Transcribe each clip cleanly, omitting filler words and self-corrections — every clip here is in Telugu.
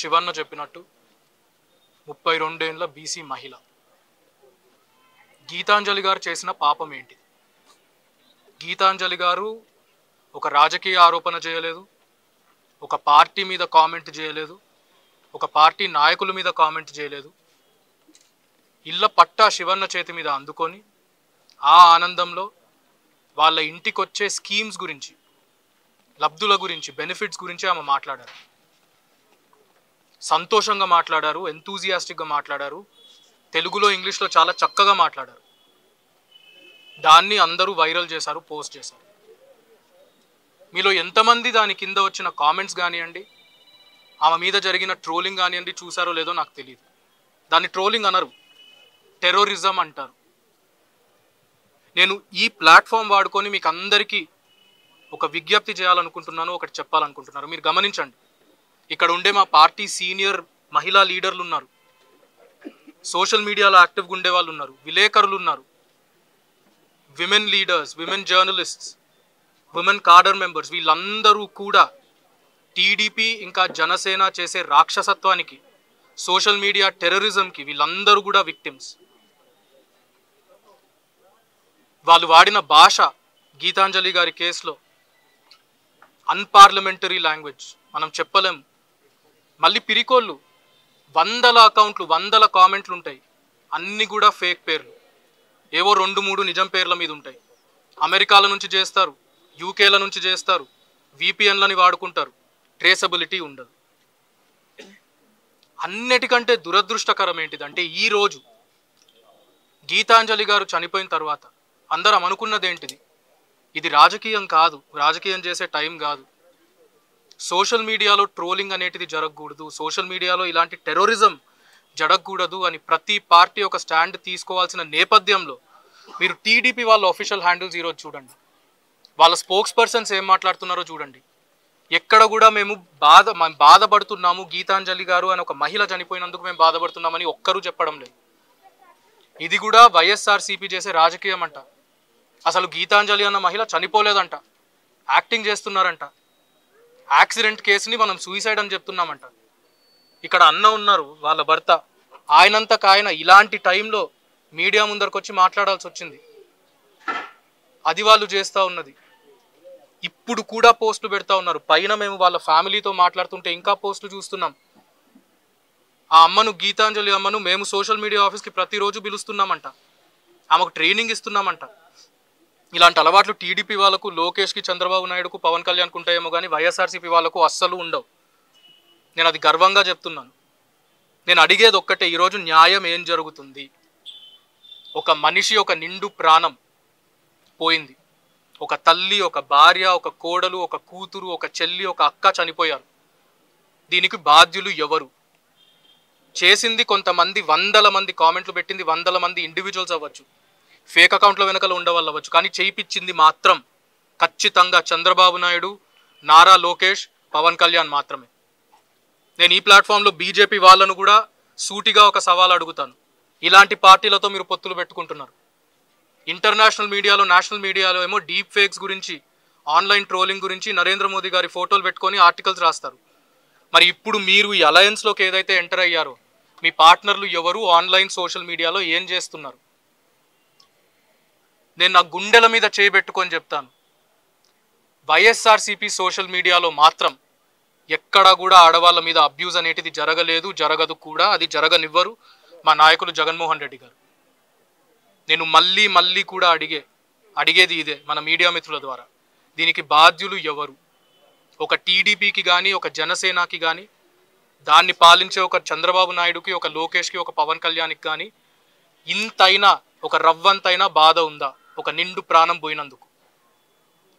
శివన్న చెప్పినట్టు 32 ఏళ్ల బీసీ మహిళ గీతాంజలి గారు చేసిన పాపం ఏంటి? గీతాంజలి గారు ఒక రాజకీయ ఆరోపణ చేయలేదు, ఒక పార్టీ మీద కామెంట్ చేయలేదు, ఒక పార్టీ నాయకుల మీద కామెంట్ చేయలేదు. ఇళ్ళ పట్టా శివన్న చేతి మీద అందుకొని ఆ ఆనందంలో వాళ్ళ ఇంటికొచ్చే స్కీమ్స్ గురించి, లబ్ధుల గురించి, బెనిఫిట్స్ గురించి ఆమె మాట్లాడారు. సంతోషంగా మాట్లాడారు, ఎంతూజియాస్టిక్గా మాట్లాడారు, తెలుగులో ఇంగ్లీష్లో చాలా చక్కగా మాట్లాడారు. దాన్ని అందరూ వైరల్ చేశారు, పోస్ట్ చేశారు. మీలో ఎంతమంది దాని కింద వచ్చిన కామెంట్స్ కానివ్వండి, ఆమె మీద జరిగిన ట్రోలింగ్ కానివ్వండి చూసారో లేదో నాకు తెలియదు. దాన్ని ట్రోలింగ్ అనరు, టెర్రరిజం అంటారు. నేను ఈ ప్లాట్ఫామ్ వాడుకొని మీకు అందరికీ ఒక విజ్ఞప్తి చేయాలనుకుంటున్నాను, ఒకటి చెప్పాలనుకుంటున్నాను. మీరు గమనించండి, ఇక్కడ ఉండే మా పార్టీ సీనియర్ మహిళా లీడర్లు ఉన్నారు, సోషల్ మీడియాలో యాక్టివ్గా ఉండే వాళ్ళు ఉన్నారు, విలేకరులు ఉన్నారు, women leaders, women journalists, women cadre members, వీళ్ళందరూ కూడా టీడీపీ ఇంకా జనసేన చేసే రాక్షసత్వానికి, సోషల్ మీడియా టెర్రరిజంకి వీళ్ళందరూ కూడా విక్టిమ్స్. వాళ్ళు వాడిన భాష గీతాంజలి గారి కేసులో అన్పార్లమెంటరీ లాంగ్వేజ్, మనం చెప్పలేం. మళ్ళీ పిరికోళ్ళు, 100 అకౌంట్లు, 100 కామెంట్లు ఉంటాయి, అన్నీ కూడా ఫేక్ పేర్లు, ఏవో 2-3 నిజం పేర్ల మీద ఉంటాయి. అమెరికాల నుంచి చేస్తారు, యూకేల నుంచి చేస్తారు, విపిఎన్లని వాడుకుంటారు, ట్రేసబిలిటీ ఉండదు. అన్నిటికంటే దురదృష్టకరం ఏంటిదంటే, ఈరోజు గీతాంజలి గారు చనిపోయిన తర్వాత అందరం అనుకున్నది ఏంటిది? ఇది రాజకీయం కాదు, రాజకీయం చేసే టైం కాదు, సోషల్ మీడియాలో ట్రోలింగ్ అనేటిది జరగకూడదు, సోషల్ మీడియాలో ఇలాంటి టెర్రరిజం జరగకూడదు అని ప్రతి పార్టీ ఒక స్టాండ్ తీసుకోవాల్సిన నేపథ్యంలో మీరు టీడీపీ వాళ్ళ ఆఫీషియల్ హ్యాండిల్స్ ఈరోజు చూడండి, వాళ్ళ స్పోక్స్ పర్సన్స్ ఏం మాట్లాడుతున్నారో చూడండి. ఎక్కడ కూడా మేము బాధపడుతున్నాము, గీతాంజలి గారు అని ఒక మహిళ చనిపోయినందుకు మేము బాధపడుతున్నామని ఒక్కరూ చెప్పడం లేదు. ఇది కూడా వైఎస్ఆర్సీపీ చేసే రాజకీయం అంట. అసలు గీతాంజలి అన్న మహిళ చనిపోలేదంట, యాక్టింగ్ చేస్తున్నారంట. యాక్సిడెంట్ కేసుని మనం సూసైడ్ అని చెప్తున్నామంట. ఇక్కడ అన్న ఉన్నారు, వాళ్ళ భర్త, ఆయనంతకు ఆయన ఇలాంటి టైంలో మీడియా ముందరకు వచ్చి మాట్లాడాల్సి వచ్చింది. అది వాళ్ళు చేస్తూ ఉన్నది. ఇప్పుడు కూడా పోస్టులు పెడతా ఉన్నారు. పైన మేము వాళ్ళ ఫ్యామిలీతో మాట్లాడుతుంటే ఇంకా పోస్టులు చూస్తున్నాం. ఆ అమ్మను, గీతాంజలి అమ్మను మేము సోషల్ మీడియా ఆఫీస్కి ప్రతిరోజు పిలుస్తున్నామంట, ఆమెకు ట్రైనింగ్ ఇస్తున్నామంట. ఇలాంటి అలవాట్లు టీడీపీ వాళ్ళకు, లోకేష్కి, చంద్రబాబు నాయుడుకు, పవన్ కళ్యాణ్కు ఉంటాయేమో కానీ వైఎస్ఆర్సీపీ వాళ్ళకు అస్సలు ఉండవు. నేను అది గర్వంగా చెప్తున్నాను. నేను అడిగేది ఒక్కటే, ఈరోజు న్యాయం ఏం జరుగుతుంది? ఒక మనిషి, ఒక నిండు ప్రాణం పోయింది. ఒక తల్లి, ఒక భార్య, ఒక కోడలు, ఒక కూతురు, ఒక చెల్లి, ఒక అక్క చనిపోయారు. దీనికి బాధ్యులు ఎవరు? చేసింది కొంతమంది, 100 మంది కామెంట్లు పెట్టింది 100 మంది ఇండివిజువల్స్ అవ్వచ్చు, ఫేక్ అకౌంట్ల వెనకాల ఉండవాళ్ళు అవ్వచ్చు, కానీ చేయించింది మాత్రం ఖచ్చితంగా చంద్రబాబు నాయుడు, నారా లోకేష్, పవన్ కళ్యాణ్ మాత్రమే. నేను ఈ ప్లాట్ఫామ్లో బీజేపీ వాళ్ళను కూడా సూటిగా ఒక సవాల్ అడుగుతాను. ఇలాంటి పార్టీలతో మీరు పొత్తులు పెట్టుకుంటున్నారు. ఇంటర్నేషనల్ మీడియాలో, నేషనల్ మీడియాలో ఏమో డీప్ ఫేక్స్ గురించి, ఆన్లైన్ ట్రోలింగ్ గురించి నరేంద్ర మోదీ గారి ఫోటోలు పెట్టుకొని ఆర్టికల్స్ రాస్తారు. మరి ఇప్పుడు మీరు ఈ అలయన్స్లోకి ఏదైతే ఎంటర్ అయ్యారో, మీ పార్ట్నర్లు ఎవరు, ఆన్లైన్ సోషల్ మీడియాలో ఏం చేస్తున్నారు? నేను నా గుండెల మీద చేయబెట్టుకొని చెప్తాను, వైఎస్ఆర్సీపీ సోషల్ మీడియాలో మాత్రం ఎక్కడా కూడా ఆడవాళ్ళ మీద అబ్యూజ్ అనేటిది జరగలేదు, జరగదు కూడా, అది జరగనివ్వరు మా నాయకులు జగన్మోహన్ రెడ్డి గారు. నేను మళ్ళీ కూడా అడిగేది ఇదే మన మీడియా మిత్రుల ద్వారా, దీనికి బాధ్యులు ఎవరు? ఒక టీడీపీకి కానీ, ఒక జనసేనకి కానీ, దాన్ని పాలించే ఒక చంద్రబాబు నాయుడుకి, ఒక లోకేష్కి, ఒక పవన్ కళ్యాణ్కి కానీ ఇంతైనా, ఒక రవ్వంతైనా బాధ ఉందా? ఒక నిండు ప్రాణం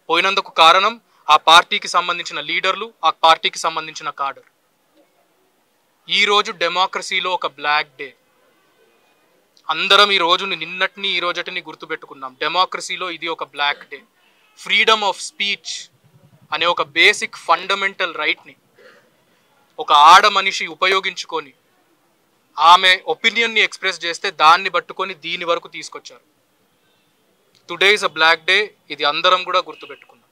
పోయినందుకు కారణం ఆ పార్టీకి సంబంధించిన లీడర్లు, ఆ పార్టీకి సంబంధించిన కాడర్. ఈరోజు డెమోక్రసీలో ఒక బ్లాక్ డే. అందరం ఈ రోజుని, నిన్నటిని, ఈ రోజటిని గుర్తుపెట్టుకున్నాం. డెమోక్రసీలో ఇది ఒక black day. Freedom of speech అనే ఒక బేసిక్ ఫండమెంటల్ రైట్ని ఒక ఆడ మనిషి ఉపయోగించుకొని ఆమె ఒపీనియన్ని ఎక్స్ప్రెస్ చేస్తే దాన్ని పట్టుకొని దీని వరకు తీసుకొచ్చారు. Today is a black day. ఇది అందరం కూడా గుర్తుపెట్టుకున్నాం.